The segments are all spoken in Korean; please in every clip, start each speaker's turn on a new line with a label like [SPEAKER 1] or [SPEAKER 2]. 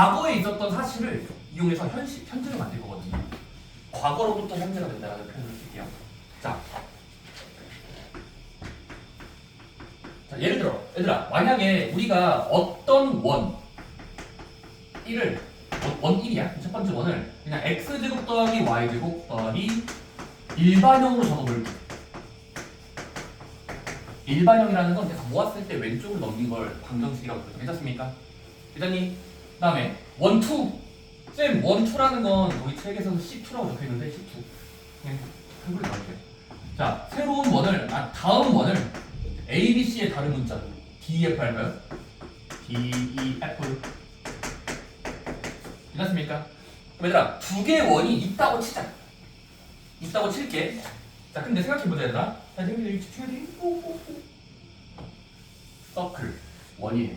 [SPEAKER 1] 과거에 있었던 사실을 이용해서 현재를 만들 거거든요. 과거로부터 현재가 된다는 표현을 쓸게요. 자, 예를 들어, 얘들아, 만약에 우리가 어떤 원 1을 원 1이야. 첫 번째 원을 그냥 x제곱 더하기 y제곱 더하기 일반형으로 적어볼게. 일반형이라는 건 내가 모았을 때 왼쪽으로 넘긴 걸 방정식이라고 부르죠. 괜찮습니까? 대장님, 그 다음에 원투. 쌤, 원투라는 건 거기 책에서는 C2라고 적혀있는데 C2 그냥 한글로 나올게요. 자, 새로운 원을, 다음 원을 A, B, C의 다른 문자 DEF 할까요? DEF. 괜찮습니까? 그럼 얘들아, 두 개의 원이 있다고 치자. 있다고 칠게. 자, 근데 생각해보자, 얘들아. 자, 여기 집중해야 돼. 서클 원이에요.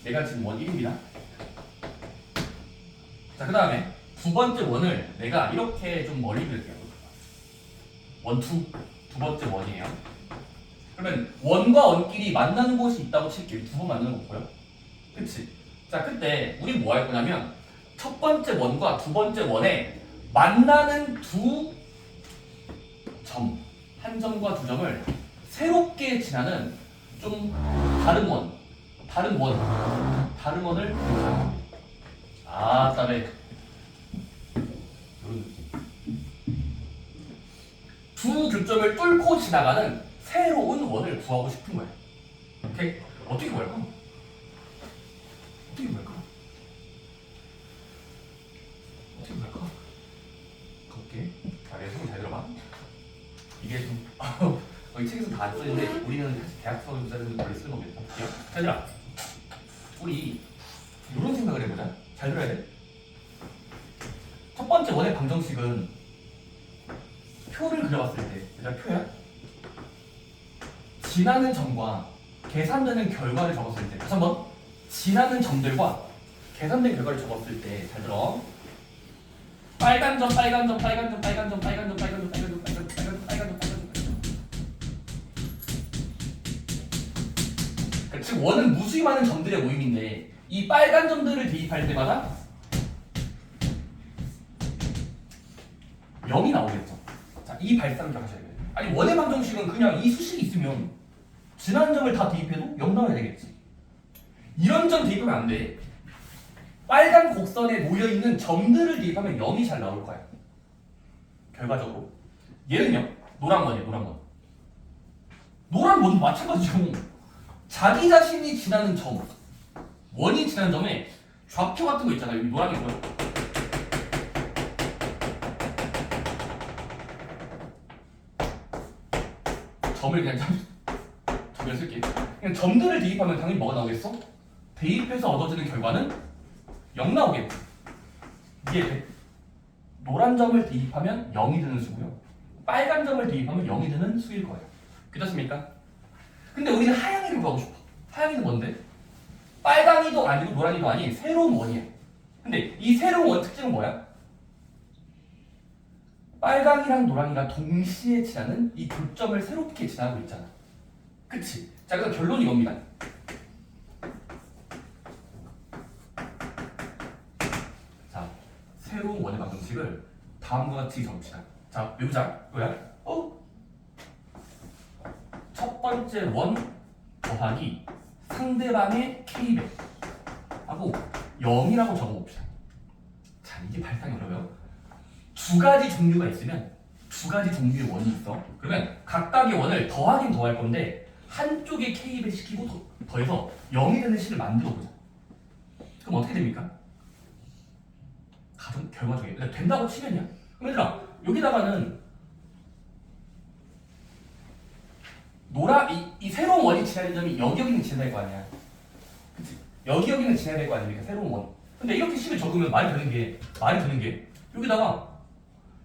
[SPEAKER 1] 내가 지금 원 1입니다. 자, 그 다음에 두 번째 원을 내가 이렇게 좀 멀리 그릴게요. 원투, 두 번째 원이에요. 그러면 원과 원끼리 만나는 곳이 있다고 칠게요. 두 번 만나는 곳 보여? 그치? 자, 그때 우리 뭐 할 거냐면 첫 번째 원과 두 번째 원에 만나는 두 점, 한 점과 두 점을 새롭게 지나는 좀 다른 원을 그다음에 이런 느낌. 두 교점을 뚫고 지나가는 새로운 원을 구하고 싶은 거야. 오케이? 어떻게 구할까? 걷게. 자, 내 손을 잘 들어봐. 이게 좀 이 책에서 다 안 쓰는데 우리는 대학생들 원래 쓰는 거겠죠. 자, 얘들아, 우리 이런 생각을 해보자. 잘 들어야 돼. 첫 번째 원의 방정식은 표를 그려봤을 때, 얘들아, 표야? 지나는 점과 계산되는 결과를 적었을 때, 다시 한번 지나는 점들과 계산된 결과를 적었을 때, 잘 들어. 빨간 점. 즉 원은 무수히 많은 점들의 모임인데 이 빨간 점들을 대입할 때마다 0이 나오겠죠. 자, 이 발상을 하셔야 돼요. 아니, 원의 방정식은 그냥 이 수식이 있으면 지난 점을 다 대입해도 0 나와야 되겠지. 이런 점 대입하면 안 돼. 빨간 곡선에 모여있는 점들을 대입하면 0이 잘 나올 거야. 결과적으로. 얘는요, 노란 원이에요. 노란 원도 마찬가지죠. 자기 자신이 지나는 점, 원이 지나는 점에 좌표 같은 거 있잖아요. 여기 노란이 뭐예요? 점을 그냥 점을 쓸게. 그냥 점들을 대입하면 당연히 뭐가 나오겠어? 대입해서 얻어지는 결과는 0 나오겠지. 이게 노란 점을 대입하면 0이 되는 수고요. 빨간 점을 대입하면 0이 되는 수일 거예요. 괜찮습니까? 근데 우리는 하양이를 구하고 싶어. 하양이는 뭔데? 빨강이도 아니고 노란이도 아닌 새로운 원이야. 근데 이 새로운 원 특징은 뭐야? 빨강이랑 노랑이가 동시에 지나는 이 교점을 새롭게 지나고 있잖아. 그치? 자, 그래서 결론이 이겁니다. 자, 새로운 원의 방정식을 다음과 같이 적읍시다. 자, 외우자. 뭐야? 첫 번째 원 더하기 상대방의 K백 하고 0이라고 적어봅시다. 자, 이게 발상이 어려워요. 두 가지 종류가 있으면 두 가지 종류의 원이 있어. 그러면 각각의 원을 더하긴 더할 건데 한쪽에 K백 시키고 더해서 0이 되는 식을 만들어 보자. 그럼 어떻게 됩니까? 가장 결과적이야. 된다고 치면이야. 그럼 얘들아, 여기다가는 이 새로운 원이 지나는 점이 여기는 지나야 될 거 아니야. 그치? 여기는 지나야 될 거 아닙니까? 새로운 원. 근데 이렇게 식을 적으면 말이 되는 게 여기다가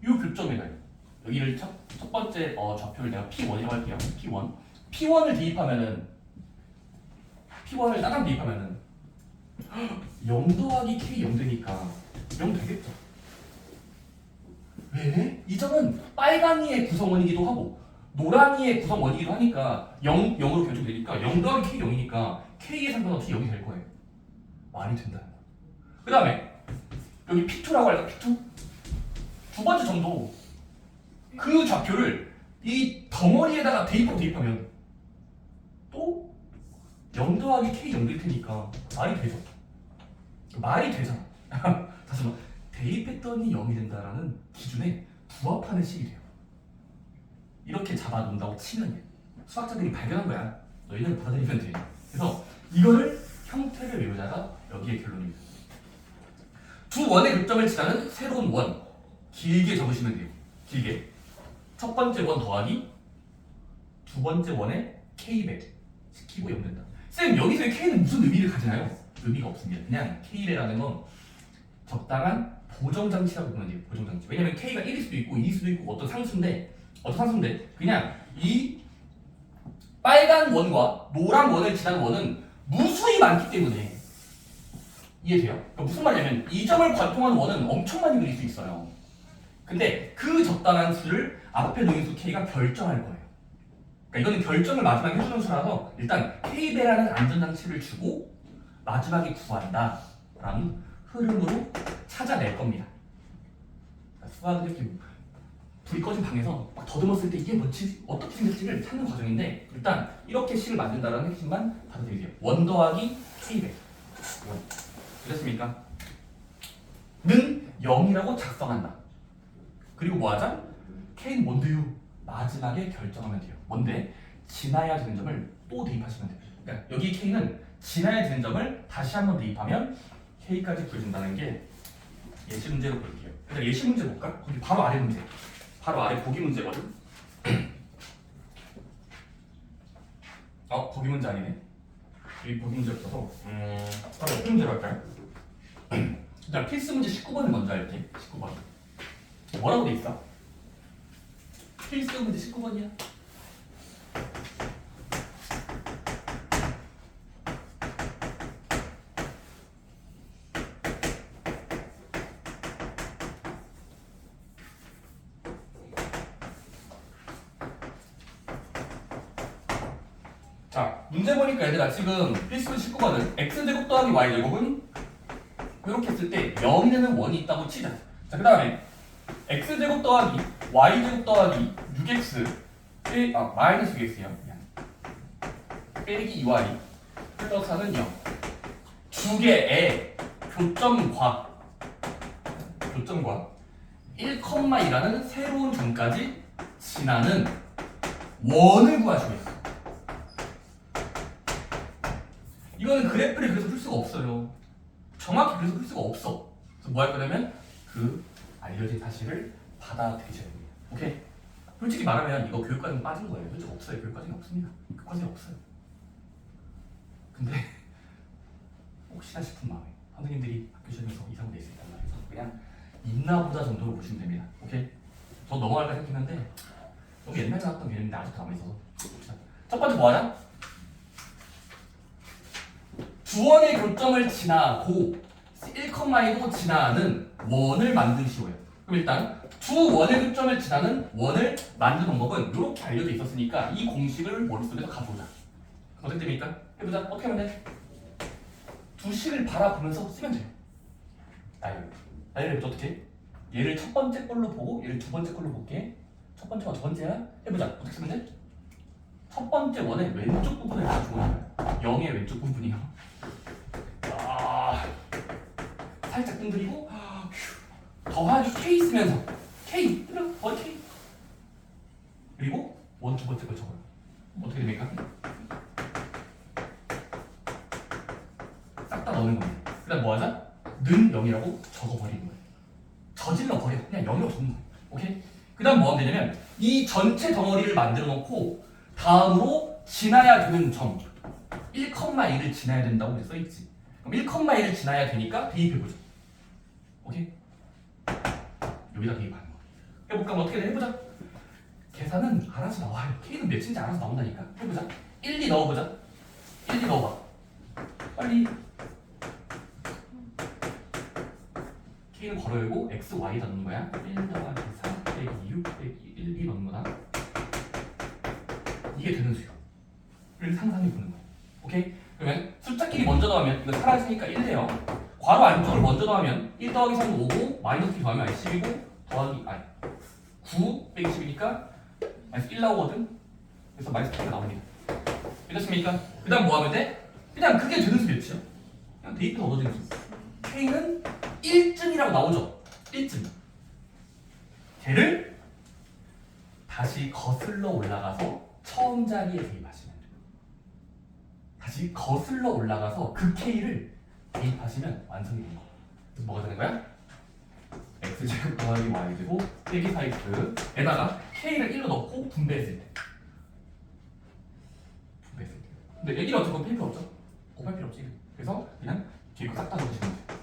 [SPEAKER 1] 이 교점에다 여기를 첫 번째 좌표를 내가 P1이라고 할게요. P1을 대입하면은 P1을 따당 대입하면은 0 더하기 K 0 되니까 0 되겠죠. 왜? 이 점은 빨강이의 구성원이기도 하고 노랑이의 구성원이기도 하니까 0으로 결정되니까 0 더하기 K 0이니까 K에 상관없이 0이 될 거예요. 말이 된다는 거야. 그 다음에 여기 P2라고 할까? P2? 두 번째 점도 그 좌표를 이 덩어리에다가 대입하면 또 0 더하기 K 정도일 테니까 말이 되죠. 말이 되잖아. 다시 말 대입했더니 0이 된다라는 기준에 부합하는 식이 돼요. 이렇게 잡아놓는다고 치면 수학자들이 발견한 거야. 너희는 받아들이면 돼. 그래서 이거를 형태를 외우자가 여기에 결론입니다. 두 원의 교점을 지나는 새로운 원 길게 적으시면 돼요. 길게 첫 번째 원 더하기 두 번째 원의 K배 시키고 0 된다. 쌤 여기서의 K는 무슨 의미를 가지나요? 의미가 없습니다. 그냥 K배라는 건 적당한 보정장치라고 보면 돼요. 보정장치. 왜냐면 K가 1일 수도 있고 2일 수도 있고 어떤 상수인데 그냥 이 빨간 원과 노란 원을 지난 원은 무수히 많기 때문에 이해돼요? 그러니까 무슨 말이냐면 이 점을 관통하는 원은 엄청 많이 그릴 수 있어요. 근데 그 적당한 수를 앞에 노인수 K가 결정할 거예요. 그러니까 이거는 결정을 마지막에 해주는 수라서 일단 K배라는 안전장치를 주고 마지막에 구한다 라는 흐름으로 찾아낼 겁니다. 그러니까 수학은 이렇게 불이 꺼진 방에서 막 더듬었을 때 이게 뭐지? 어떻게 생겼지를 찾는 과정인데 일단 이렇게 식을 만든다는 핵심만 받아들이세요. 원 더하기 K배 됐습니까? 는 0이라고 작성한다. 그리고 뭐하자? K는 뭔데요? 마지막에 결정하면 돼요. 뭔데? 지나야 되는 점을 또 대입하시면 돼요. 그러니까 여기 K는 지나야 되는 점을 다시 한번 대입하면 K까지 구해준다는 게 예시 문제로 볼게요. 일단 예시 문제 볼까? 거기 바로 아래 문제. 바로 아래 보기 문제거든. 보기 문제 아니네. 여기 보기 문제 없어서 바로 옆에 문제로 할까요? 일단 필수 문제 19번을 먼저 할게. 19번. 뭐라고 돼 있어? 필수 문제 19번이야. 자, 문제 보니까 얘들아 지금 필수 문제 19번은 x제곱 더하기 y제곱은 이렇게 했을 때 0이 되는 원이 있다고 치자. 자, 그 다음에 x제곱 더하기 y제곱 더하기 6x 마이너스 6x요. 빼기 2y 플러스 4는 0. 두 개의 교점과 1,2라는 새로운 점까지 지나는 원을 구하시겠어요. 이거는 그래프를 그래서 풀 수가 없어요. 정확히 그래서 풀 수가 없어. 그래서 뭐 할 거냐면 그 알려진 사실을 받아들이셔야 됩니다. 오케이? 솔직히 말하면 이거 교육과정 빠진 거예요. 솔직히 없어요. 교육과정이 없습니다. 교육과정이 없어요. 근데 혹시나 싶은 마음에 선생님들이 학교 시험에서 이상한 데 있을 거라 해서 그냥 있나보다 정도로 보시면 됩니다. 오케이? 저 넘어갈까 생각했는데 너무 옛날에 나왔던 개념인데 아직도 남아있어서. 첫 번째 뭐하냐? 두 원의 교점을 지나고 1,2도 지나는 원을 만드시오요. 그럼 일단 두 원의 교점을 지나는 원을 만드는 방법은 이렇게 알려져 있었으니까 이 공식을 머릿속에서 가져오자. 어떻게 됩니까? 해보자. 어떻게 하면 돼? 두 식을 바라보면서 쓰면 돼요. 나이를 해보자. 어떻게? 얘를 첫 번째 걸로 보고 얘를 두 번째 걸로 볼게. 첫 번째와 두 번째야? 해보자. 어떻게 쓰면 돼? 첫 번째 원의 왼쪽 부분을 가져오는 거야. 0의 왼쪽 부분이요. 살짝 뜸들이고 더하기 K 쓰면서 K 뜨려 더하기 K 그리고 원 두 번째 걸 적어요. 어떻게 됩니까? 싹 다 넣는 겁니다. 그 다음 뭐 하자? 는 0이라고 적어버리는 거예요. 저질러 버려. 그냥 0이라고 적는 거예요. 오케이? 그 다음 뭐 하면 되냐면 이 전체 덩어리를 만들어 놓고 다음으로 지나야 되는 점 1,1을 지나야 된다고 써있지. 그럼 1,1을 지나야 되니까 대입해보자. 오케이? 여기다 대입하는 거. 해볼까? 어떻게 돼? 해보자. 계산은 알아서 나와요. K는 몇인지 알아서 나온다니까. 해보자. 1, 2 넣어보자. 1, 2 넣어봐. 빨리. K는 걸어 열고 X, Y다 넣는 거야. 1 더하기 4 빼기 6 빼기 1, 2 넣는 거다. 이게 되는 수요를 상상해 보는 거야. 오케이? 그러면 숫자끼리 먼저 넣으면 이거 사라지니까 1 돼요. 괄호 안쪽을 먼저 더하면 1 더하기 3은 5고 마이너스 2 더하면 10이고 더하기 9 빼기 10이니까 마이너스 1 나오거든. 그래서 마이너스 2가 나옵니다. 이렇습니까? 그 다음 뭐 하면 돼? 그냥 그게 되는 수 몇이야? 그냥 데이터 얻어지는 수. K는 1쯤이라고 나오죠? 1쯤. 걔를 다시 거슬러 올라가서 처음 자리에 대입하시면 돼요. 다시 거슬러 올라가서 그 K를 대입하시면 완성이 되는 거예요. 그래서 뭐가 되는 거야? X제곱 더하기 Y제곱 빼기 4X에다가 K를 1로 넣고 분배했을 때. 근데 얘기를 어쨌건 필요 없죠? 곱할 필요 없지. 그래서 그냥 뒤에 거 싹 다 적으시면 돼요.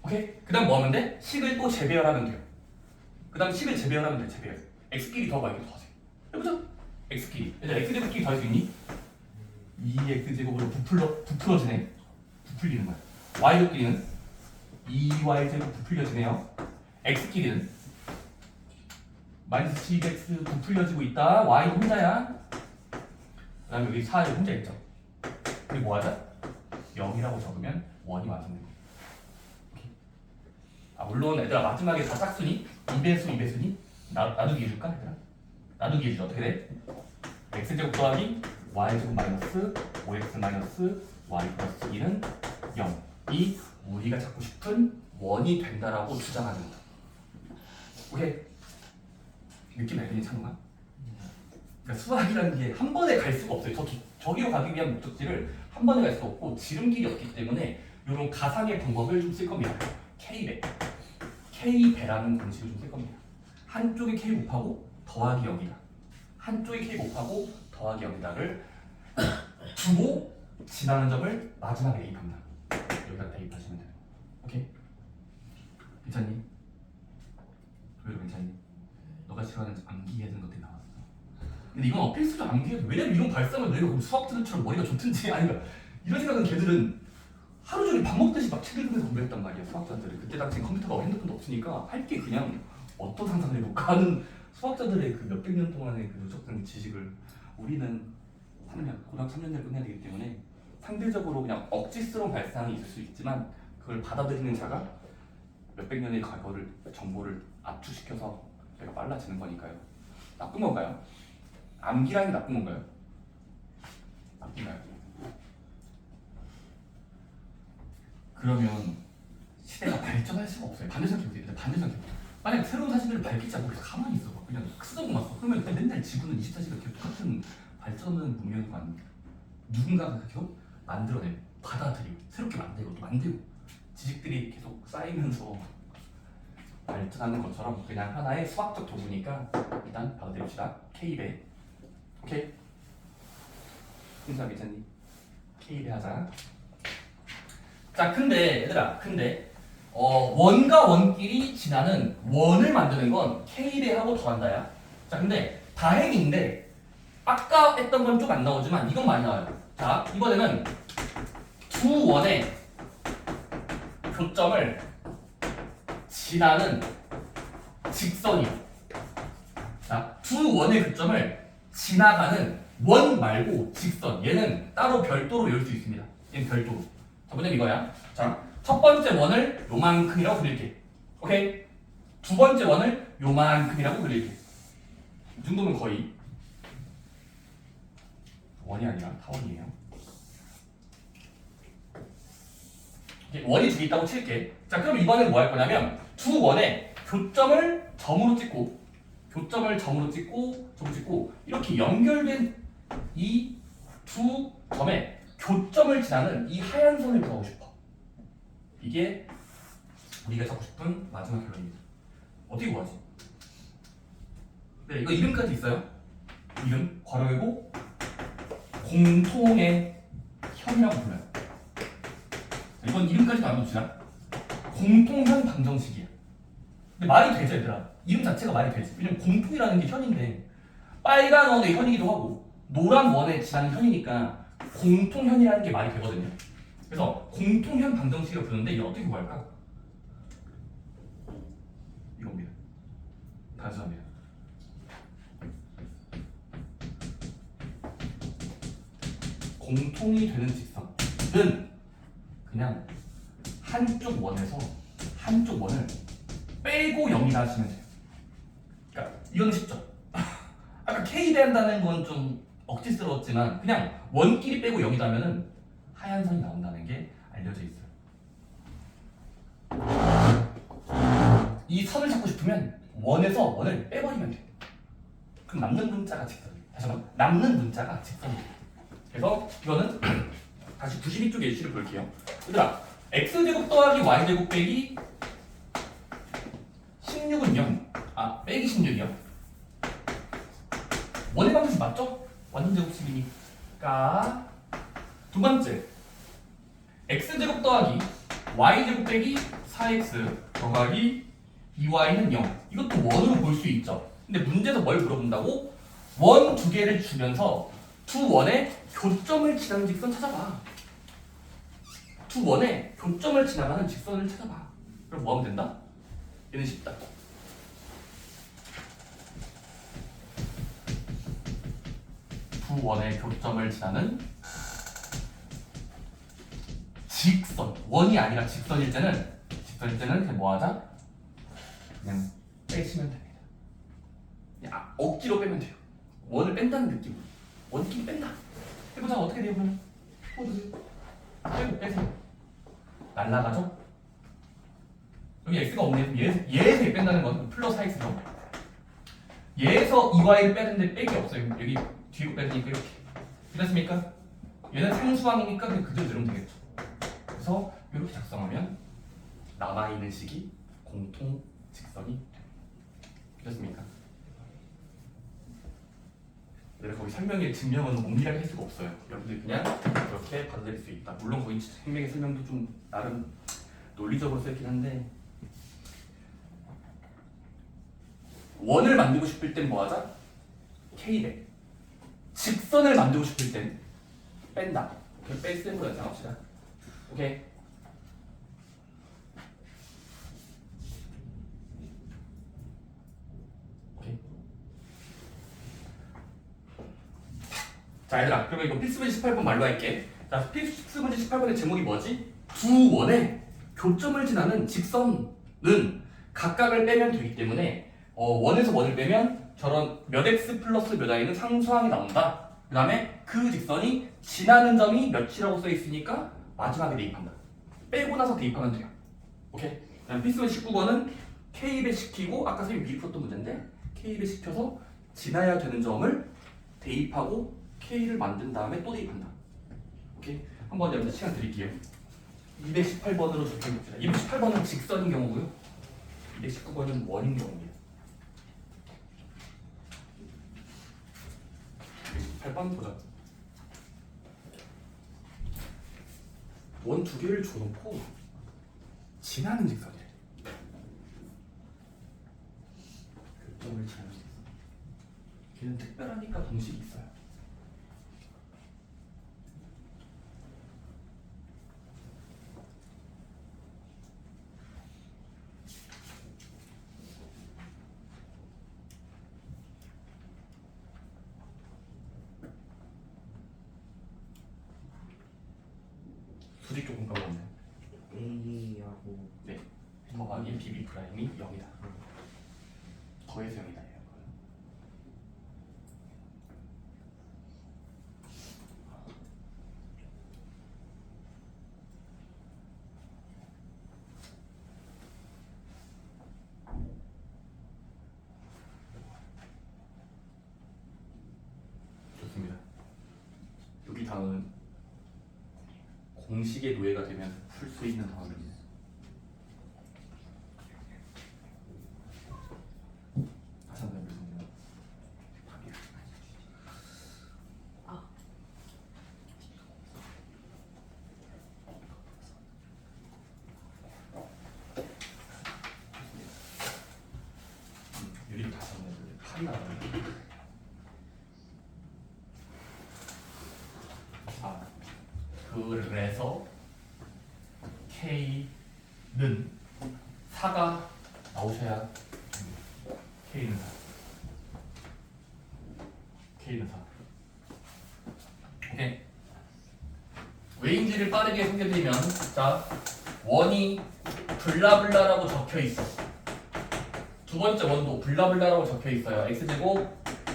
[SPEAKER 1] 오케이? 그 다음 뭐 하면 돼? 식을 또 재배열하면 돼요. 그 다음 식을 재배열하면 돼. 재배열. x끼리 더하고 y끼리 더하세요. 해보자. x끼리. 이제 x제곱끼리 더할 수 있니? 2x제곱으로 부풀어지네. 부풀리는 거야. y제곱끼리는 2y제곱 부풀려지네요. x끼리는 마이너스 10x 부풀려지고 있다. y 혼자야. 그 다음에 여기 4 혼자 있죠. 그리고 뭐 하자? 0이라고 적으면 원이 완성됩니다. 물론 얘들아 마지막에 다 짝수니? 2배수 나누기 해줄까 얘들아? 나누기 해주죠. 어떻게 돼? x제곱 더하기 y제곱 마이너스 5x 마이너스 y 플러스 2는 0이 우리가 찾고 싶은 원이 된다라고 주장하는 거야. 오케이? 느낌 알겠니 찬우가? 그러니까 수학이라는 게 한 번에 갈 수가 없어요. 저기로 가기 위한 목적지를 한 번에 갈 수가 없고 지름길이 없기 때문에 이런 가상의 방법을 좀 쓸 겁니다. K배. K배라는 공식을 좀 쓸 겁니다. 한쪽에 K 곱하고 더하기 0이다. 한쪽에 K 곱하고 더하기 0이다를 두고 지나는 점을 마지막에 대입합니다. 여기다 대입하시면 돼요. 오케이? 괜찮니? 왜 괜찮니? 너가 싫어하는 암기해둔 것들이 나왔어. 근데 이건 필수적 암기해도 왜냐면 이런 발상을 내가 그럼 수학자들처럼 머리가 좋든지 아니면 이런 생각은 걔들은 하루 종일 밥 먹듯이 막 책 읽으면서 공부했단 말이야. 수학자들은 그때 당시 컴퓨터가 핸드폰도 없으니까 할 게 그냥 어떤 상상을 해볼까 하는 수학자들의 그 몇백 년 동안의 그 누적된 지식을 우리는 3년, 고등학교 3년을 끝내야 되기 때문에 상대적으로 그냥 억지스러운 발상이 있을 수 있지만 그걸 받아들이는 자가 몇백 년의 과거를 정보를 압축시켜서 내가 빨라지는 거니까요. 나쁜 건가요? 암기라는 게 나쁜 건가요? 나쁜가요? 그러면 시대가 발전할 수가 없어요. 반대로 생각해보세요. 반대로 생각해보세요. 만약 새로운 사실을 밝히지 않고 가만히 있어. 그냥 쓰고만 써. 그러면 맨날 지구는 24시간 계속 똑같은 발전하는 문명이 아닙니까? 누군가가 계속 만들어내고 받아들이고 새롭게 만들고 또 만들고 지식들이 계속 쌓이면서 발전하는 것처럼 그냥 하나의 수학적 도구니까 일단 받아들입시다. K배. 오케이? 인사 괜찮니? K배 하자. 자, 근데 얘들아, 원과 원끼리 지나는 원을 만드는 건 K배하고 더한다야. 자, 근데 다행인데 아까 했던 건 좀 안 나오지만 이건 많이 나와요. 자, 이번에는 두 원의 교점을 지나는 직선이요. 자, 두 원의 교점을 지나가는 원 말고 직선. 얘는 따로 별도로 외울 수 있습니다. 얘는 별도로. 자, 뭐냐면 이거야. 자, 첫 번째 원을 요만큼이라고 그릴게. 오케이? 두 번째 원을 요만큼이라고 그릴게. 이 정도면 거의 원이 아니라 타원이에요. 원이 두 개 있다고 칠게. 자, 그럼 이번엔 뭐 할 거냐면 두 원의 교점을 점으로 찍고 점으로 찍고 이렇게 연결된 이 두 점의 교점을 지나는 이 하얀 선을 구하고 싶어. 이게 우리가 찾고 싶은 마지막 결론입니다. 어떻게 구하지? 네, 이거 이름까지 있어요. 이름 괄호 열고 공통의 현이라고 불러요. 이건 이름까지도 안 놓치나? 공통현 방정식이야. 근데 말이 되죠, 얘들아? 이름 자체가 말이 되지. 왜냐면 공통이라는 게 현인데 빨간 원의 현이기도 하고 노란 원에 지나는 현이니까 공통현이라는 게 말이 되거든요. 그래서 공통현 방정식을 부르는데 이걸 어떻게 구할까? 이겁니다. 단수합니다. 공통이 되는 직선은 그냥 한쪽 원에서 한쪽 원을 빼고 0이라 하시면 돼요. 그러니까 이건 쉽죠. 아까 K 대한다는 건 좀 억지스러웠지만 그냥 원끼리 빼고 0이라면은 하얀 선이 나온다는 게 알려져 있어요. 이 선을 잡고 싶으면 원에서 원을 빼버리면 돼. 그럼 남는 문자가 직선이에요. 다시 한번 남는 문자가 직선이에요. 그래서 이거는 다시 92쪽 예시를 볼게요. 얘들아 x제곱 더하기 y제곱 빼기 16은 0. 빼기 16이요. 원의 방식 맞죠? 완전 제곱식이니까. 두 번째 x제곱 더하기 y제곱 빼기 4x 더하기 2y는 0. 이것도 원으로 볼 수 있죠. 근데 문제에서 뭘 물어본다고? 원 두 개를 주면서 두 원의 교점을 지나는 직선 찾아봐. 두 원의 교점을 지나가는 직선을 찾아봐. 그럼 뭐 하면 된다? 얘는 쉽다. 두 원의 교점을 지나는 직선. 원이 아니라 직선일 때는 그냥 뭐 하자? 그냥 빼시면 됩니다. 그냥 억지로 빼면 돼요. 원을 뺀다는 느낌으로. 원끼리 뺀다. 해보자. 어떻게 돼요 그러면? 빼세요. 날라가죠? 여기 x가 없네요. 얘에서 얘 뺀다는 건 플러스 4x죠. 얘에서 2y를 빼는데 뺄 게 없어요. 여기 뒤로 빼니까 이렇게. 이렇습니까? 얘는 상수항이니까 그냥 그대로 내려면 되겠죠. 그래서 이렇게 작성하면 남아있는 식이 공통 직선이 됩니다. 이렇습니까? 내가 거기 설명에 증명은 엄밀하게 할 수가 없어요. 여러분들 그냥 그렇게 받아들일 수 있다. 물론 거기 생명의 설명도 좀 나름 논리적으로 써있긴 한데 원을 만들고 싶을 땐 뭐 하자? K대. 직선을 만들고 싶을 땐 뺀다. 오케이, 뺄셈으로 연상합시다. 오케이. 자 얘들아 그러면 이거 필수문제 18번 말로 할게. 자 필수문제 18번의 제목이 뭐지? 두 원의 교점을 지나는 직선은 각각을 빼면 되기 때문에 원에서 원을 빼면 저런 몇 x 플러스 몇 y는 상수항이 나온다. 그 다음에 그 직선이 지나는 점이 몇이라고 써있으니까 마지막에 대입한다. 빼고 나서 대입하면 돼요. 오케이? 그다음 필수문제 19번은 K배 시키고 아까 선생님이 미리 풀었던 문제인데 K배 시켜서 지나야 되는 점을 대입하고 K를 만든 다음에 또 대입한다. 오케이? 한번 여러분들 시간 드릴게요. 218번으로 적혀봅시다. 218번은 직선인 경우고요. 219번은 원인 경우입니다. 218번 보자. 원 두 개를 줘놓고 지나는 직선이래. 교점을 지나는 직선. 걔는 특별하니까 공식이 있어요. 수직 조금 까먹었네.
[SPEAKER 2] A하고
[SPEAKER 1] 네. 더하기 BB 프라임이 0이다. 더해서 0이다. 좋습니다. 여기 단어는 공식의 노예가 되면 풀 수 있는 단어입니다. 다시 한번 해보겠습니다. 유리를 다시 한번 해보겠습니다. 칼이 나와요. 그래서 K는 4가 나오셔야 됩니다. K는 4. K는 4. 오케이. 왜인지를 빠르게 소개드리면 자 원이 블라블라라고 적혀 있어. 두 번째 원도 블라블라라고 적혀 있어요. x제곱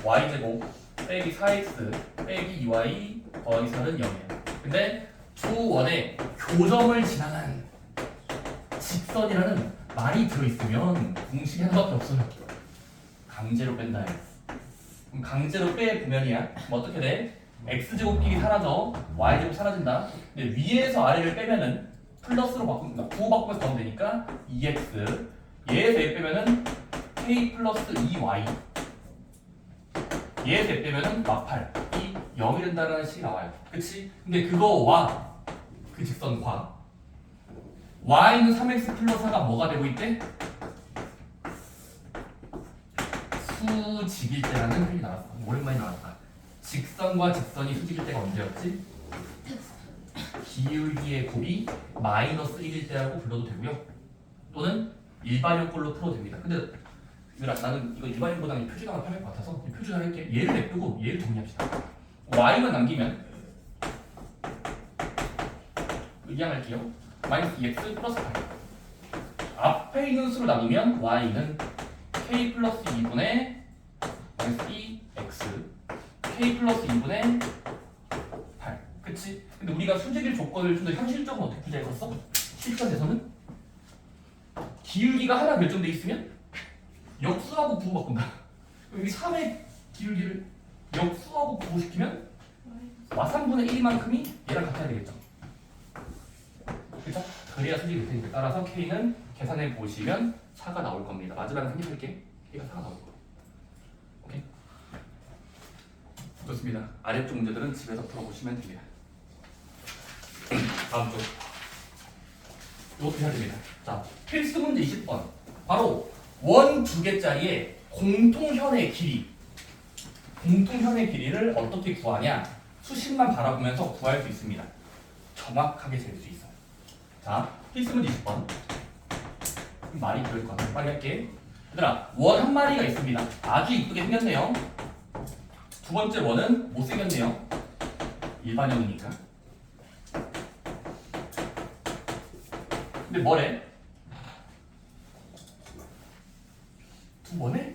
[SPEAKER 1] y제곱 빼기 4x 빼기 2y 더하기 4는 0이에요. 근데 두 원의 교점을 지나간 직선이라는 말이 들어있으면 공식이 하나밖에 없어요. 강제로 뺀다. 그럼 강제로 빼보면이야. 그럼 어떻게 돼? x제곱끼리 사라져. y제곱 사라진다. 근데 위에서 아래를 빼면은 플러스로 바꾼다. 부호 바꾸면서 더하면 되니까 2x 얘에서 얘 빼면은 k 플러스 2y 얘에서 얘 빼면은 마팔 이 0이 된다는 식이 나와요. 그치? 근데 그거와 그 직선과 y는 3x 플러스 4가 뭐가 되고 있대? 수직일 때라는 표현이 나왔어. 오랜만에 나왔다. 직선과 직선이 수직일 때가 언제였지? 기울기의 곱이 마이너스 1일 때라고 불러도 되고요. 또는 일반형꼴로 풀어도 됩니다. 근데 나는 이거 일반형보다는 표준화가 편할 것 같아서 표준화 할게. 얘를 냅두고 얘를 정리합시다. y만 남기면 의양할게요. 마이너스 2x 플러스 8. 앞에 있는 수를 나누면 y는 k 플러스 2분의 마이너스 2x k 플러스 2분의 8. 그치? 근데 우리가 수직일 조건을 좀 더 현실적으로 어떻게 풀자했었어? 실전에서는 기울기가 하나 결정돼 있으면 역수하고 부호 바꾼다. 여기 3의 기울기를 역수하고 부호시키면 y3분의 1만큼이 얘랑 같아야 되겠죠. 그쵸? 그래야 수직이 되니까 따라서 k는 계산해 보시면 4가 나올 겁니다. 마지막에 생략할게. k가 4가 나올 거예요. 오케이? 좋습니다. 아래쪽 문제들은 집에서 풀어보시면 됩니다. 다음 쪽. 이것도 해야 됩니다. 자, 필수 문제 20번. 바로 원 두 개짜리의 공통현의 길이. 공통현의 길이를 어떻게 구하냐? 수식만 바라보면서 구할 수 있습니다. 정확하게 잴 수 있어요. 자, 필수 문제 20번. 말이 그럴 것 같아. 빨리 할게. 얘들아, 원 한 마리가 있습니다. 아주 이쁘게 생겼네요. 두 번째 원은 못생겼네요. 일반형이니까. 근데 뭐래? 두 번에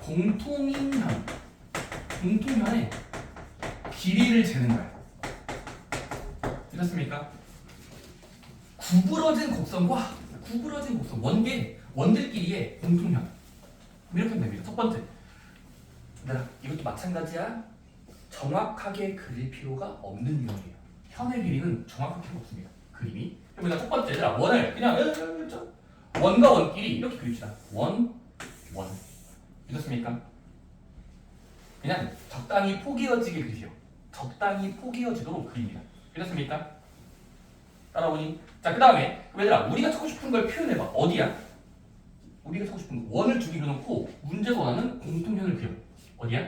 [SPEAKER 1] 공통현의 길이를 재는 거야. 이렇습니까? 구부러진 곡선과 구부러진 곡선 원들끼리의 공통현. 이렇게 하면 됩니다. 첫 번째. 얘들아, 이것도 마찬가지야. 정확하게 그릴 필요가 없는 유형이에요. 현의 길이는 정확할 필요가 없습니다. 그림이. 그러면 첫 번째, 얘들아, 원을 그냥 원과 원끼리 이렇게 그립시다. 원. 이렇습니까? 그냥 적당히 포개어지게 그리세요. 적당히 포개어지도록 그립니다. 이렇습니까? 따라오니? 자, 그 다음에 얘들아, 우리가 찾고 싶은 걸 표현해봐. 어디야? 우리가 찾고 싶은 거. 원을 두 개 그려놓고 문제에서 원하는 공통현을 그려. 어디야?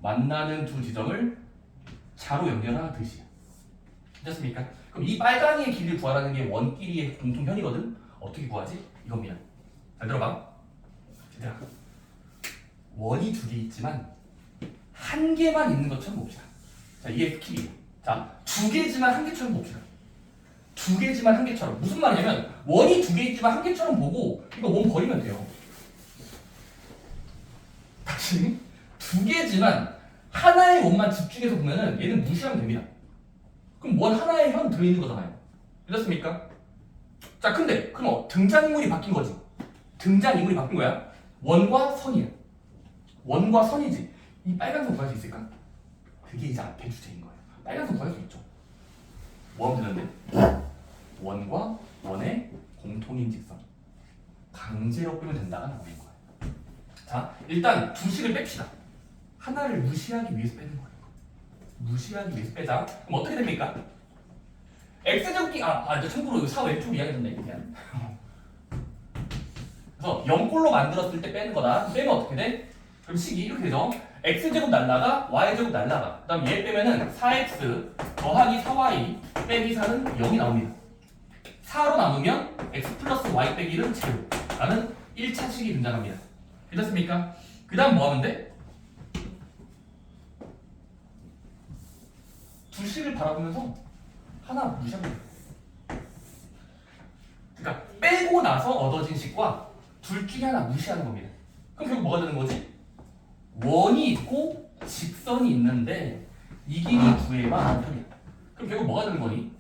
[SPEAKER 1] 만나는 두 지점을 자로 연결하듯이야. 됐습니까? 그럼 이 빨강이의 길이를 구하라는 게 원끼리의 공통현이거든? 어떻게 구하지? 이겁니다. 잘 들어봐. 얘들아, 원이 두 개 있지만 한 개만 있는 것처럼 봅시다. 자, 이게 키예요. 자, 두 개지만 한 개처럼 봅시다. 두 개지만 한 개처럼. 무슨 말이냐면 원이 두 개 있지만 한 개처럼 보고 이거 원 버리면 돼요. 다시 두 개지만 하나의 원만 집중해서 보면은 얘는 무시하면 됩니다. 그럼 원 하나에 현 들어있는 거잖아요. 이렇습니까? 자, 근데 그럼 등장인물이 바뀐 거지. 등장인물이 바뀐 거야. 원과 선이야. 원과 선이지. 이 빨간선 구할 수 있을까? 그게 이제 앞에 주제인 거예요. 빨간선 구할 수 있죠. 뭐 하면 되는데? 원과 원의 공통인 직선. 강제로 빼면 된다가 나오는 거예요. 자, 일단 두 식을 뺍시다. 하나를 무시하기 위해서 빼는 거예요. 무시하기 위해서 빼자. 그럼 어떻게 됩니까? x제곱기 이제 참고로 이거 4 왼쪽 이야기했네 그냥. 그래서 0꼴로 만들었을 때 빼는 거다. 빼면 어떻게 돼? 그럼 식이 이렇게 되죠. x제곱 날라가 y제곱 날라가. 그 다음 얘 빼면은 4x 더하기 4y 빼기 4는 0이 나옵니다. 4로 나누면 x 플러스 y 빼기 1은 제로 라는 1차 식이 등장합니다. 괜찮습니까? 그 다음 뭐 하면 돼? 두식을 바라보면서 하나 무시하면 돼요. 그러니까 빼고 나서 얻어진 식과 둘 중에 하나 무시하는 겁니다. 그럼 결국 뭐가 되는 거지? 원이 있고 직선이 있는데 이 길이 구해봐 편이야. 그럼 결국 뭐가 되는 거니?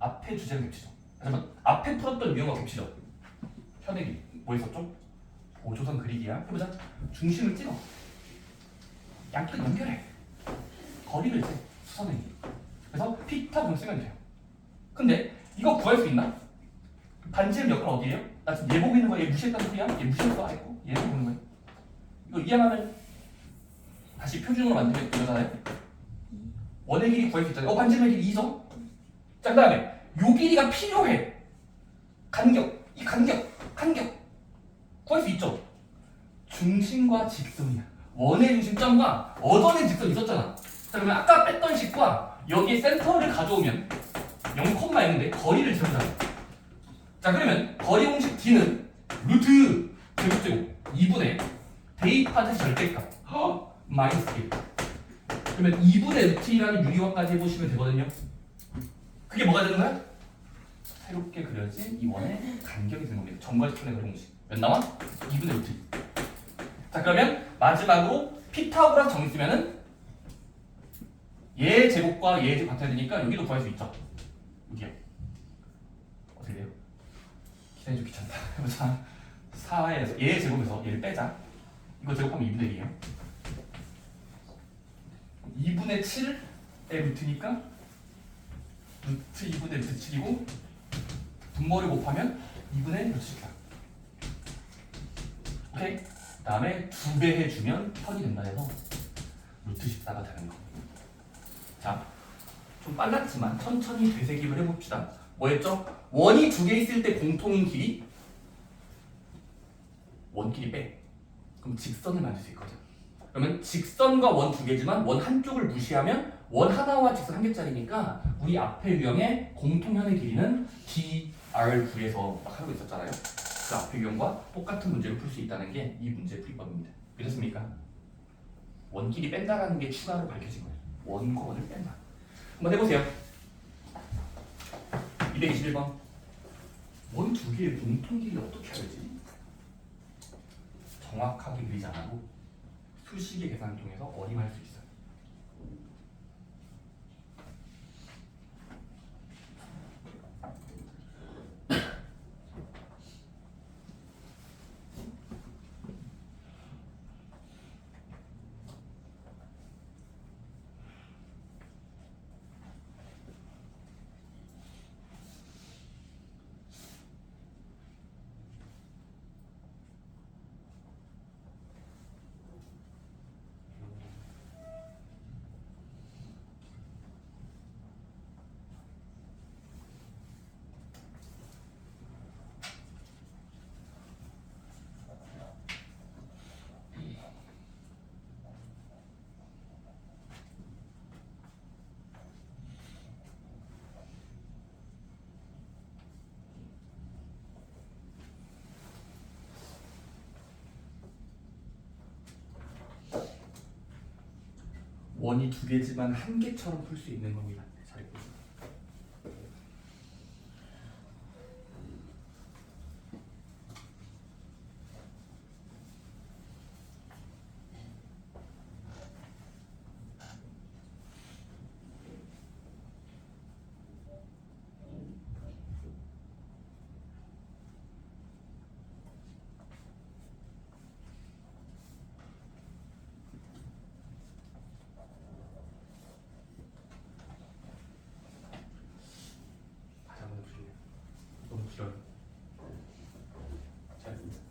[SPEAKER 1] 앞에 주제를 겹치죠. 잠깐만, 앞에 풀었던 유형과 겹치죠. 현액이 뭐 있었죠? 보조선 그리기야. 해보자. 중심을 찍어. 양끝 연결해. 거리를 재. 수선행. 그래서 피타 공 쓰면 돼요. 근데 이거 구할 수 있나? 반지름 역할 어디예요? 나 지금 얘 보고 있는 거야. 얘 무시했다는 소리야? 얘 무시했어. 아이고. 얘 보는 거야. 이거 이해하면 다시 표준으로 만들면 되잖아요. 원의 길이 구할 수 있잖아요. 반지름의 길이 2점. 자, 그 다음에 요 길이가 필요해. 간격. 이 간격. 구할 수 있죠. 중심과 직선이야. 원의 중심점과 얻어낸 직선이 있었잖아. 자, 그러면 아까 뺐던 식과 여기에 센터를 가져오면 0,0인데 거리를 재보자. 자, 그러면 거리 공식 D는 루트 제곱제곱 2분의 대입하듯이 절대값 마이너스 1. 그러면 2분의 루트 2라는 유리화까지 해보시면 되거든요. 그게 뭐가 되는 거야? 새롭게 그려진 이 원의 간격이 되는 겁니다. 점과 직선의 거리 공식. 몇 나와? 2분의 루트 2. 자, 그러면 마지막으로 피타고라스 정리 쓰면은 얘 제곱과 얘 제곱 같아야 되니까 여기도 구할 수 있죠. 여기요. 어떻게 돼요? 기다리 좀 귀찮다. 해보자. 4에서 얘 제곱에서 얘를 빼자. 이거 제곱하면 2분의 1이에요. 2분의 7의 루트니까 루트 2분의 루트 7이고 분모를 곱하면 2분의 루트 14. 오케이? 그 다음에 2배 해주면 편이 된다 해서 루트 14가 되는 거. 자, 좀 빨랐지만 천천히 되새김을 해봅시다. 뭐였죠? 원이 2개 있을 때 공통인 길이 원끼리 빼. 그럼 직선을 만들 수 있거든. 그러면 직선과 원 2개지만 원 한쪽을 무시하면 원 하나와 직선 1개짜리니까 우리 앞에 유형의 공통현의 길이는 DR9에서 막 하고 있었잖아요. 그 앞에 유형과 똑같은 문제를 풀 수 있다는 게 이 문제 풀이법입니다. 믿었습니까? 원끼리 뺀다라는 게 추가로 밝혀진 거예요. 원과 원을 뺀다. 한번 해보세요. 221번. 원 2개의 공통 길이를 어떻게 알지? 정확하게 그리지 않아도 수식의 계산을 통해서 어림할 수 있어요. 원이 2개지만 1개처럼 풀 수 있는 겁니다. 잘해보세요. 다시 한번 해보실래요? 너무 길어요. 잘했습니다.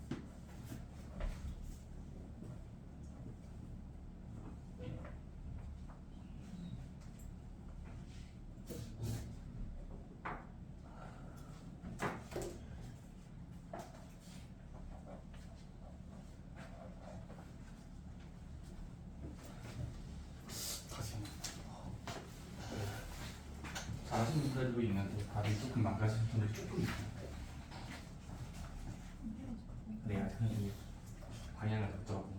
[SPEAKER 1] 다시 잘하시는 분들도 있는데 답이 조금 망가지는 분들이 조금 있어요. 네, 아직은 방향을 잡더라고요.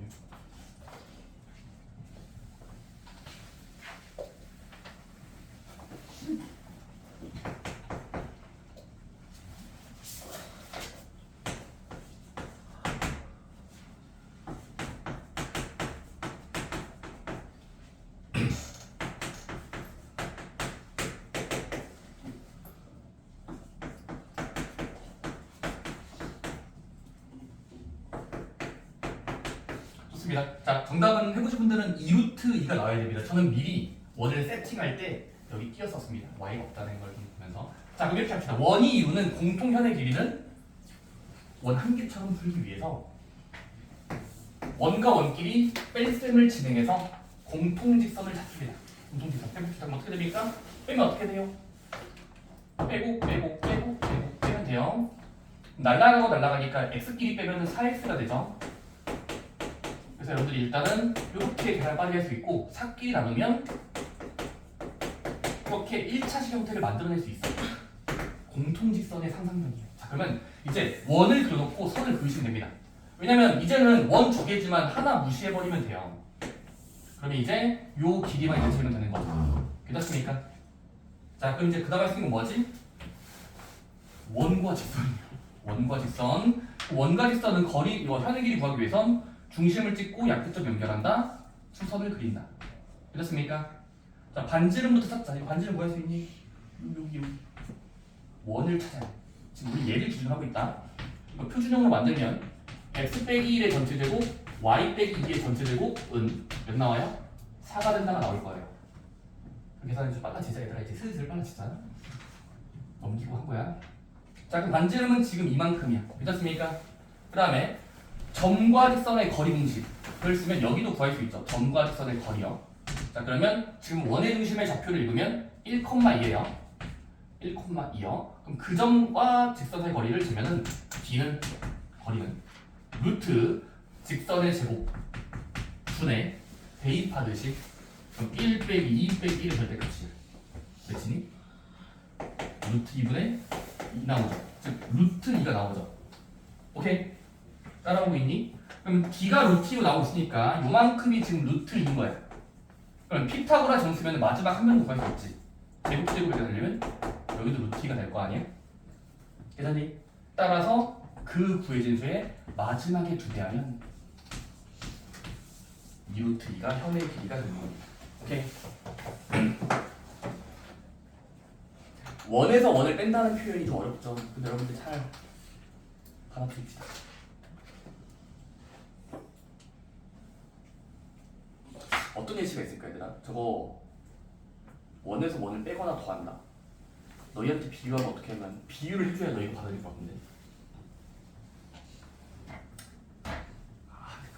[SPEAKER 1] 좋습니다. 자, 정답은 해보신 분들은 2루트 2가 나와야 됩니다. 저는 미리 원을 세팅할 때 여기 띄었었습니다. y가 없다는 걸 보면서. 자, 그럼 이렇게 합시다. 원이 이루는 공통현의 길이는 원 한 개처럼 풀기 위해서 원과 원끼리 뺄셈을 진행해서 공통직선을 찾습니다. 공통직선 해봅시다. 그럼 어떻게 됩니까? 빼면 어떻게 돼요? 빼고 빼면 돼요. 날라가고 날라가니까 x끼리 빼면 4x가 되죠. 그래서 여러분들이 일단은 이렇게 계산을 빠르게 할 수 있고 4끼리 나누면 이렇게 1차식 형태를 만들어낼 수 있어요. 공통직선의 상상력이에요. 자, 그러면 이제 원을 그려놓고 선을 그리시면 됩니다. 왜냐면 이제는 원 두 개지만 하나 무시해버리면 돼요. 그러면 이제 요 길이만 이제 재면 되는 거죠. 괜찮습니까? 자, 그럼 이제 그 다음에 쓰는 건 뭐지? 원과 직선이에요. 원과 직선. 원과 직선은 거리, 이거 현의 길이 구하기 위해선 중심을 찍고 약대점 연결한다. 수선을 그린다. 괜찮습니까? 자, 반지름부터 찾자. 이거 반지름 구할 수 있니? 여기. 원을 찾아야 돼. 지금 우리 얘를 기준으로 하고 있다. 이거 표준형으로 만들면 x 빼기 1의 전체 제곱, y 빼기 2의 전체 제곱은 몇 나와요? 4가 된다가 나올 거예요. 그 계산이 좀 빨라지자. 얘들아 이제 슬슬 빨라지자. 넘기고 한 거야. 자, 그럼 반지름은 지금 이만큼이야. 괜찮습니까? 그 다음에 점과 직선의 거리 공식을 쓰면 여기도 구할 수 있죠. 점과 직선의 거리요. 자, 그러면 지금 원의 중심의 좌표를 읽으면 1,2예요. 1,2요. 그럼 그 점과 직선의 거리를 재면은 d는 거리는 루트 직선의 제곱 분의 대입하듯이 그럼 1 빼기 2 빼기 1의 절대값이 몇이니? 루트 2분의 2 나오죠. 즉 루트 2가 나오죠. 오케이? 따라오고 있니? 그럼 d가 루트 2로 나오고 있으니까 요만큼이 지금 루트 2인 거야. 그럼 피타고라 정 쓰면 마지막 한 명도 구할 수 없지. 제곱제곱이 되려면 여기도 루트 2가 될 거 아니야? 계산이? 따라서 그 구해진 수의 마지막에 두 배하면 2루트 2가 현의 길이가 되는 겁니다. 오케이? 원에서 원을 뺀다는 표현이 좀 어렵죠. 근데 여러분들 잘 받아들입시다. 어떤 예시가 있을까 얘들아? 저거 원에서 원을 빼거나 더한다. 너희한테 비유하면 어떻게 하면 비유를 해줘야 너희가 받아들일 것 같은데.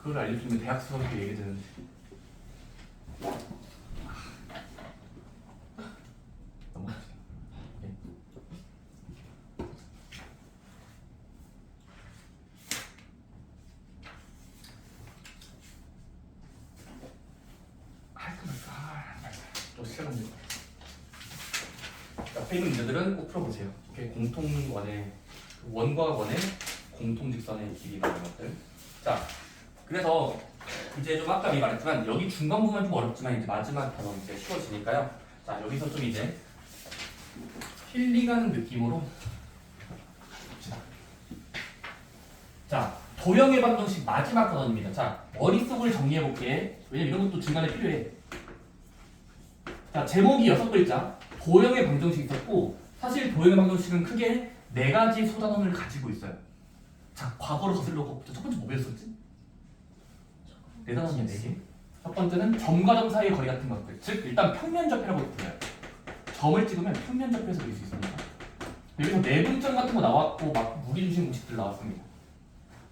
[SPEAKER 1] 그걸 알려주면 대학 수업에 얘기 되는데. 넘어갑시다. 네. 또 시간이. 앞에 있는 문제들은 꼭 풀어보세요. 오케이? 공통원의 원과 원의 공통직선의 길이 나오는 것들. 자, 그래서 이제 좀 아까 말했지만 여기 중간 부분 좀 어렵지만 이제 마지막 단어 이제 쉬워지니까요. 자, 여기서 좀 이제 힐리 가는 느낌으로 봅시다. 자, 도형의 방정식 마지막 단원입니다. 자, 머릿속을 정리해 볼게. 왜냐면 이런 것도 중간에 필요해. 자, 제목이 6글자. 도형의 방정식이 있었고 사실 도형의 방정식은 크게 4가지 소단원을 가지고 있어요. 자, 과거로 거슬러 가보자. 첫 번째 뭐 배웠었지? 4단원이야, 4개. 첫 번째는 점과 점 사이의 거리 같은 것들. 즉 일단 평면접회라고 불러요. 점을 찍으면 평면접회에서 그릴 수 있습니다. 여기서 내분점 같은 거 나왔고 막 무리중심 공식들 나왔습니다.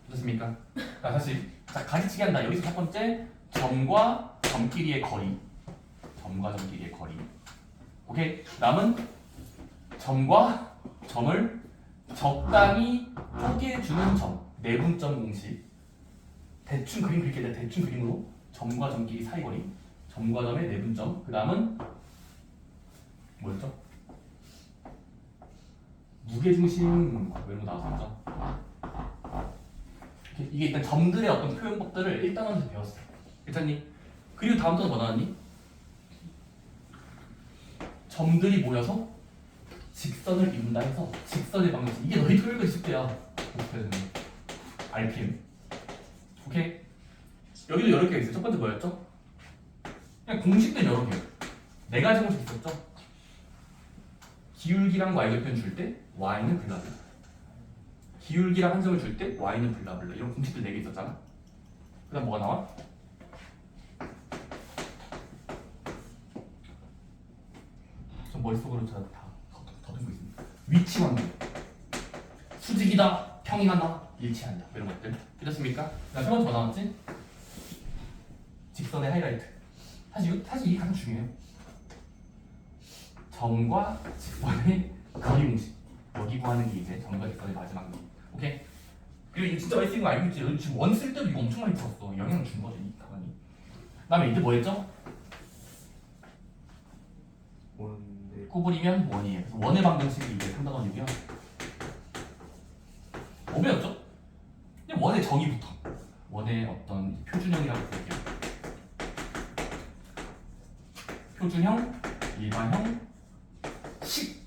[SPEAKER 1] 어떻습니까? 자, 다시 자, 가지치기 한다. 여기서 첫 번째 점과 점끼리의 거리. 점과 점끼리의 거리. 오케이. 남은 점과 점을 적당히 쪼개주는 점. 내분점 공식. 대충 그림 그릴게. 대충 그림으로 점과 점끼리 사이 거리. 점과 점의 내분점. 그 다음은 뭐였죠? 무게중심 외로 나왔었죠. 이게 일단 점들의 어떤 표현법들을 1단원에서 배웠어요. 괜찮니? 그리고 다음 단원 뭐 나왔니? 점들이 모여서 직선을 이룬다 해서 직선의 방정식. 이게 너희 토요일 10대야. RPM. 오케이? 여기도 여러 개가 있어요. 첫 번째 뭐였죠? 그냥 공식들 여러 개. 4가지 공식 있었죠? 기울기랑 y절편 줄 때 y는 블라블라. 기울기랑 한 점을 줄 때 y는 블라블라. 이런 공식들 4개 있었잖아. 그 다음 뭐가 나와? 머릿속으로 다 더듬고 있습니다. 위치 관계. 수직이다, 평행하다, 일치한다. 이런 것들. 그렇습니까? 세 번째 뭐 나왔지? 직선의 하이라이트. 사실 이게 가장 중요해요. 점과 직선의 거리 공식. 여기 구하는 게 이제 점과 직선의 마지막 거. 오케이? 그리고 이거 진짜 많이 쓰는 거 알고 있지? 여기 지금 원 쓸 때도 이거 엄청 많이 풀었어. 영향을 준 거죠, 이 가만히. 그다음에 이제 뭐 했죠?
[SPEAKER 2] 원인데
[SPEAKER 1] 구부리면 원이에요. 그래서 원의 방정식이 이제 3단원이고요. 뭐 배웠죠? 그냥 원의 정의부터. 원의 어떤 표준형이라고 볼게요. 표준형, 일반형, 식이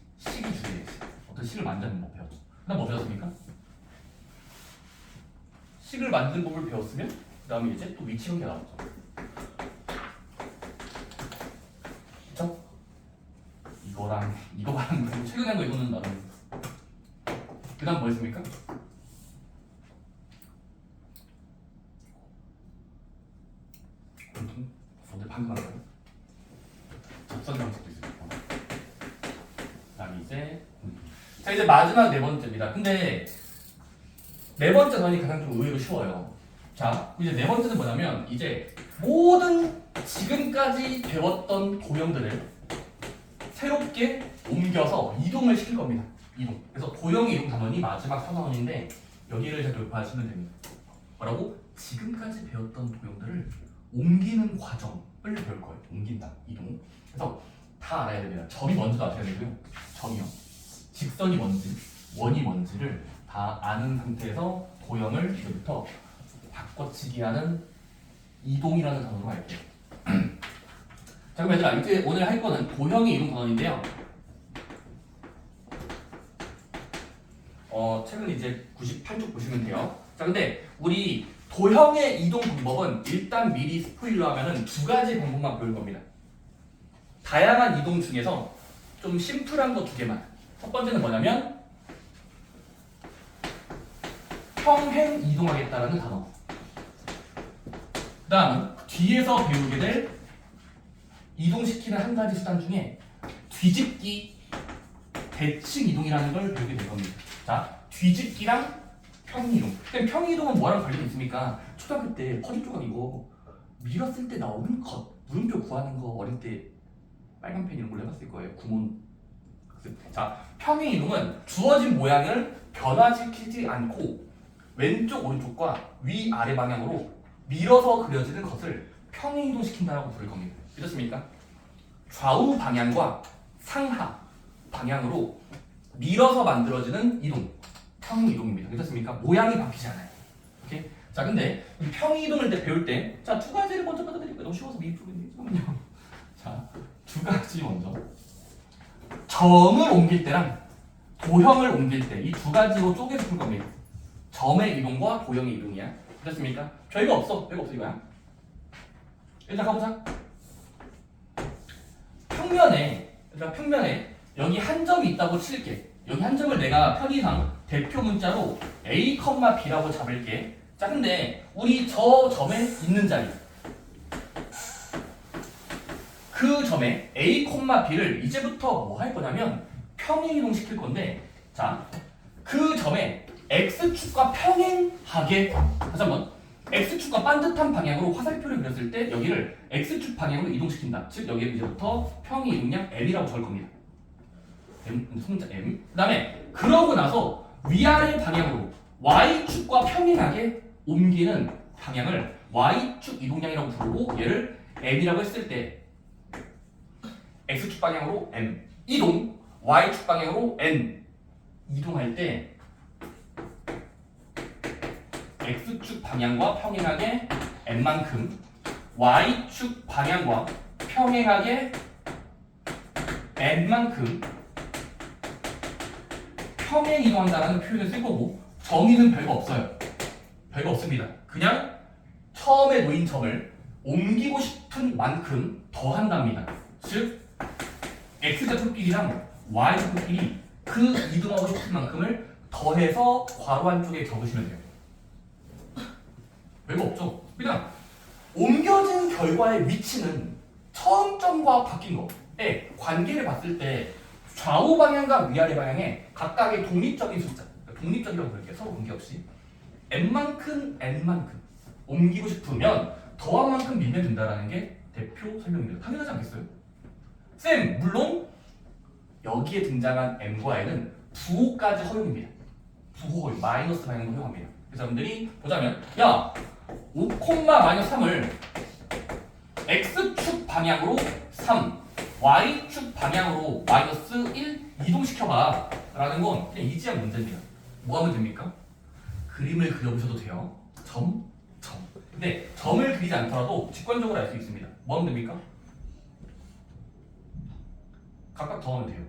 [SPEAKER 1] 주제예요. 어떤 식을 만드는 법 배웠죠. 그다음 뭐 배웠습니까? 식을 만드는 법을 배웠으면 그 다음에 이제 또 위치 관계 나왔죠. 그쵸? 이거랑 최근에 한 거 이거는 나름. 그 다음 뭐 했습니까? 오늘 방금 한 거예요. 접선 방식도 있습니다. 그 다음에 자 이제 마지막 네 번째입니다. 근데 네 번째 단이 가장 좀 의외로 쉬워요. 자, 이제 네 번째는 뭐냐면 이제 모든 지금까지 배웠던 도형들을 새롭게 옮겨서 이동을 시킬 겁니다. 이동. 그래서 도형의 이동 단원이 마지막 4단원인데 여기를 잘 기억하시면 됩니다. 뭐라고? 지금까지 배웠던 도형들을 옮기는 과정을 배울 거예요. 옮긴다. 이동. 그래서 다 알아야 됩니다. 점이 뭔지도 아셔야 되고요. 점이요. 직선이 뭔지, 원이 뭔지를 다 아는 상태에서 도형을 이제부터 바꿔치기 하는 이동이라는 단어로 할게요. 자 그럼 얘들아 이제 오늘 할 거는 도형의 이동 단원인데요. 책은 이제 98쪽 보시면 돼요. 자 근데 우리 도형의 이동 방법은 일단 미리 스포일러 하면은 두 가지 방법만 배울 겁니다. 다양한 이동 중에서 좀 심플한 거 두 개만. 첫 번째는 뭐냐면 평행 이동하겠다라는 단어. 그 다음은 뒤에서 배우게 될 이동시키는 한 가지 수단 중에 뒤집기, 대칭 이동이라는 걸 배우게 될 겁니다. 자, 뒤집기랑 평이동. 평이동은 뭐랑 관련이 있습니까? 초등학교 때 퍼즐 조각 이거 밀었을 때 나오는 것, 물음표 구하는 거 어릴 때 빨간 펜 이런 걸로 해봤을 거예요. 구몬. 자, 평행 이동은 주어진 모양을 변화시키지 않고 왼쪽 오른쪽과 위 아래 방향으로 밀어서 그려지는 것을 평행 이동시킨다고 부를 겁니다. 믿었습니까? 좌우 방향과 상하 방향으로 밀어서 만들어지는 이동, 평행 이동입니다. 믿었습니까? 모양이 바뀌지 않아요. 오케이? 자, 근데 이 평행 이동을 배울 때, 자, 두 가지를 먼저 받아들일게요. 너무 쉬워서 미리 풀겠네. 잠깐만요. 자, 두 가지 먼저. 점을 옮길 때랑 도형을 옮길 때 이 두 가지로 쪼개서 풀 겁니다. 점의 이동과 도형의 이동이야. 됐습니까? 별거 없어. 별거 없어 이거야. 일단 가보자. 평면에 여기 한 점이 있다고 칠게. 여기 한 점을 내가 편의상 대표 문자로 A, B라고 잡을게. 자, 근데 우리 저 점에 있는 자리 그 점에 A, B를 이제부터 뭐 할 거냐면 평행 이동시킬 건데, 자, 그 점에 X축과 평행하게 다시 한번 X축과 반듯한 방향으로 화살표를 그렸을 때 여기를 X축 방향으로 이동시킨다. 즉 여기에 이제부터 평행 이동량 M이라고 적을 겁니다. M, 소문자 M. 그 다음에 그러고 나서 위아래 방향으로 Y축과 평행하게 옮기는 방향을 Y축 이동량이라고 부르고 얘를 M이라고 했을 때 X축 방향으로 M 이동, Y축 방향으로 N 이동할 때 X축 방향과 평행하게 N만큼 Y축 방향과 평행하게 N만큼 평행 이동한다는 표현을 쓸 거고, 정의는 별거 없어요. 별거 없습니다. 그냥 처음에 놓인 점을 옮기고 싶은 만큼 더 한답니다. 즉 X제곱끼리랑 Y제곱끼리 그 이동하고 싶은 만큼을 더해서 괄호 안쪽에 적으시면 돼요. 별거 없죠? 그냥 옮겨진 결과의 위치는 처음 점과 바뀐 거 의 관계를 봤을 때 좌우 방향과 위아래 방향에 각각의 독립적인 숫자, 독립적이라고 부를게요. 서로 관계없이 n만큼 n만큼 옮기고 싶으면 더한 만큼 밀면 된다라는 게 대표 설명입니다. 당연하지 않겠어요? 쌤, 물론 여기에 등장한 m과 n은 부호까지 허용입니다. 부호 허용, 마이너스 방향도 허용합니다. 그래서 여러분들이 보자면 야, 5, 마이너스 3을 x축 방향으로 3, y축 방향으로 마이너스 1 이동시켜봐 라는 건 그냥 이지한 문제입니다. 뭐 하면 됩니까? 그림을 그려보셔도 돼요. 점. 근데 점을 그리지 않더라도 직관적으로 알 수 있습니다. 뭐 하면 됩니까? 각각 더하면 돼요.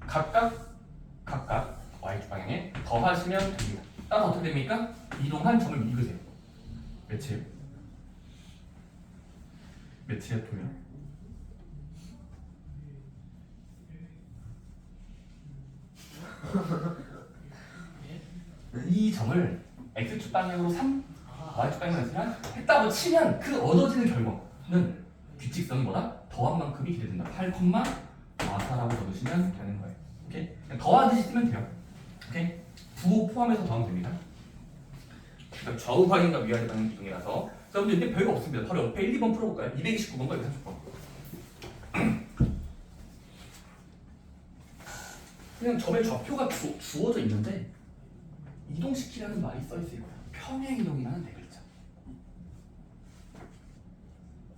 [SPEAKER 1] 각각 y축 방향에 더하시면 됩니다. 따라서 어떻게 됩니까? 이동한 점을 읽으세요. 몇이에요? 몇이에요, 도면? 이 점을 x축 방향으로 3, y축 방향으로 쓰면 했다고 치면 그 얻어지는 결과는 규칙성이 뭐다? 더한 만큼이 기대된다. 8, 4라고 적으시면 되는 거예요. 오케이? 그냥 더하듯이 쓰면 돼요. 오케이? 부호 포함해서 더하면 됩니다. 그러니까 좌우 방향과 위아래 방향 이동이라서 여러분들 이제 별거 없습니다. 바로 옆에 1, 2번 풀어볼까요? 229번과 230번. 그냥 점의 좌표가 주어져 있는데 이동시키라는 말이 써있을 거예요. 평행이동이라는 네 글자.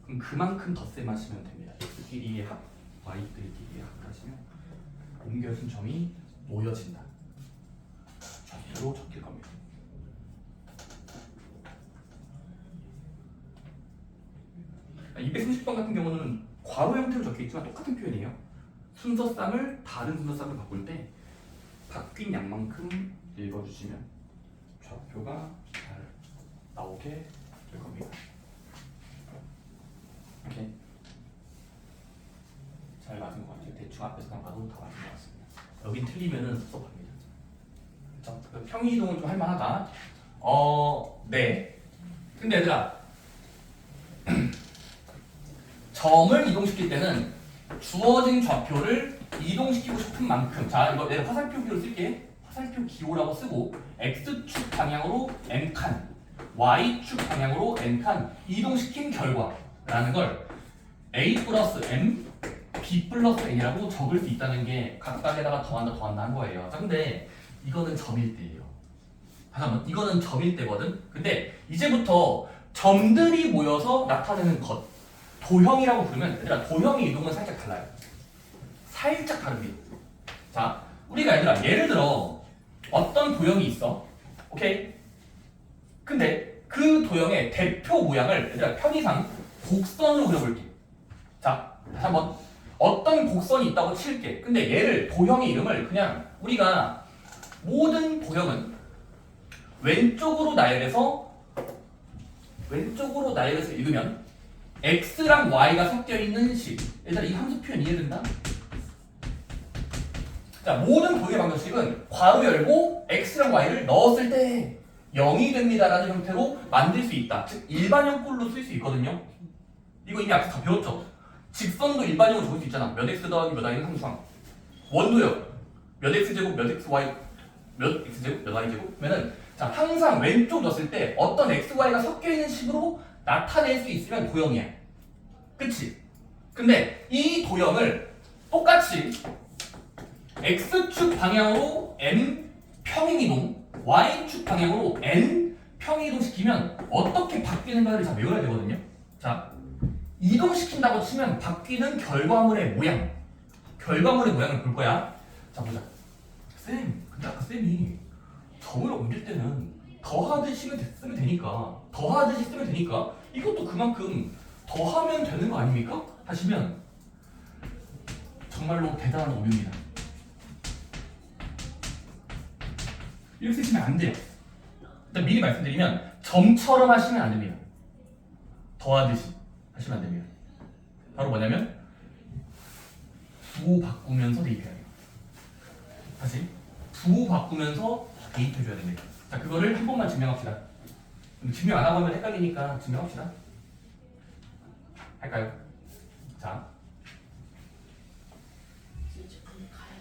[SPEAKER 1] 그럼 그만큼 덧셈 하시면 됩니다. x끼리의 합, y끼리의 합을 하시면 옮겨진 점이 모여진다. 좌표로 적힐 겁니다. 아, 230번 같은 경우는 괄호 형태로 적혀있지만 똑같은 표현이에요. 순서쌍을 다른 순서쌍을 바꿀 때 바뀐 양만큼 읽어주시면 좌표가 잘 나오게 될 겁니다. 오케이. 잘 맞은 것 같아요. 대충 앞에서만 봐도 다 맞은 것 같습니다. 여기 틀리면은 섭섭합니다. 그렇죠? 평이동은 좀 할만하다. 네. 근데 얘들아, 점을 이동시킬 때는 주어진 좌표를 이동시키고 싶은 만큼, 자 이거 내가 화살표 기호를 쓸게. 화살표 기호라고 쓰고 x축 방향으로 n칸, y축 방향으로 n칸 이동시킨 결과라는 걸 a 플러스 m, b 플러스 n이라고 적을 수 있다는 게 각각에다가 더한다 한 거예요. 자 근데 이거는 점일 때예요. 잠깐만, 이거는 점일 때거든. 근데 이제부터 점들이 모여서 나타내는 것, 도형이라고 부르면 얘들아 도형의 이동은 살짝 달라요. 살짝 다릅니다. 자, 우리가 얘들아 예를 들어 어떤 도형이 있어. 오케이? 근데 그 도형의 대표 모양을 얘들아 편의상 곡선으로 그려볼게. 자, 다시 한번 어떤 곡선이 있다고 칠게. 근데 얘를 도형의 이름을 그냥 우리가 모든 도형은 왼쪽으로 나열해서 읽으면 x랑 y가 섞여 있는 식. 얘들아 이 함수 표현 이해된다? 자, 모든 도형의 방정식은 괄호 열고 x랑 y를 넣었을 때 0이 됩니다라는 형태로 만들 수 있다. 즉 일반형 꼴로 쓸 수 있거든요. 이거 이미 앞에서 다 배웠죠. 직선도 일반형으로 적을 수 있잖아. 몇 x 더하기 몇 y는 항상. 원도요. 몇 x제곱 몇 xy 몇 x제곱 몇 y제곱 그러면은 자 항상 왼쪽 넣었을 때 어떤 x, y가 섞여 있는 식으로 나타낼 수 있으면 도형이야. 그치? 근데 이 도형을 똑같이 x축 방향으로 m 평행이동, y축 방향으로 n 평행이동 시키면 어떻게 바뀌는가를 잘 외워야 되거든요. 자, 이동시킨다고 치면 바뀌는 결과물의 모양을 볼 거야. 자, 보자. 쌤, 근데 아까 쌤이 점을 옮길 때는 더하듯이 쓰면 되니까 이것도 그만큼 더하면 되는 거 아닙니까? 하시면 정말로 대단한 오류입니다. 이렇게 쓰시면 안 돼요. 일단 미리 말씀드리면 점처럼 하시면 안 됩니다. 더하듯이 하시면 안 됩니다. 바로 뭐냐면 부호 바꾸면서 대입해야 돼요. 다시 부호 바꾸면서 대입해줘야 됩니다. 자, 그거를 한 번만 증명합시다. 증명 안 하고 하면 헷갈리니까 증명합시다. 할까요? 자,